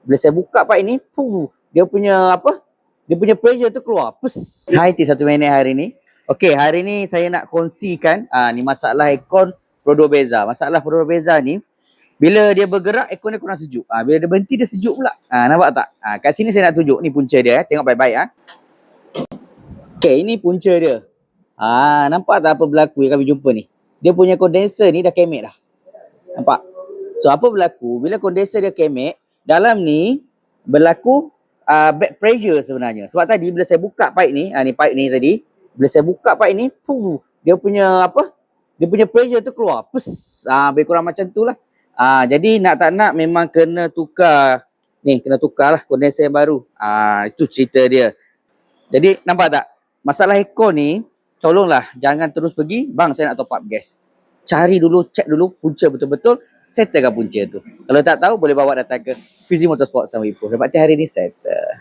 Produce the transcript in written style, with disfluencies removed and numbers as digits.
Bila saya buka pipe ni, dia punya apa? Dia punya pressure tu keluar. Pus. Hai T1 Minit hari ni. Okey, hari ni saya nak kongsikan ni masalah aircon Pro 2 Beza. Masalah Pro 2 Beza ni, bila dia bergerak, aircon dia kurang sejuk. Bila dia berhenti, dia sejuk pula. Nampak tak? Kat sini saya nak tunjuk. Ni punca dia. Tengok baik-baik. Okey, ini punca dia. Nampak tak apa berlaku yang kami jumpa ni? Dia punya kondenser ni dah kemek dah. Nampak? So, apa berlaku? Bila kondenser dia kemek, dalam ni berlaku back pressure sebenarnya. Sebab tadi bila saya buka pipe ni, ni pipe ni tadi, bila saya buka pipe ni, dia punya apa? Dia punya pressure tu keluar. Pus. Lebih kurang macam tu lah. Jadi nak tak nak memang kena tukar. Ni, kena tukar lah kondenser yang baru. Itu cerita dia. Jadi nampak tak? Masalah aircon ni, tolonglah jangan terus pergi, bang saya nak top up gas. Cari dulu, cek dulu punca betul-betul, settlekan punca tu. Kalau tak tahu, boleh bawa datang ke Fizi Motorsport Sama Ipoh. Dapat hari ni settle.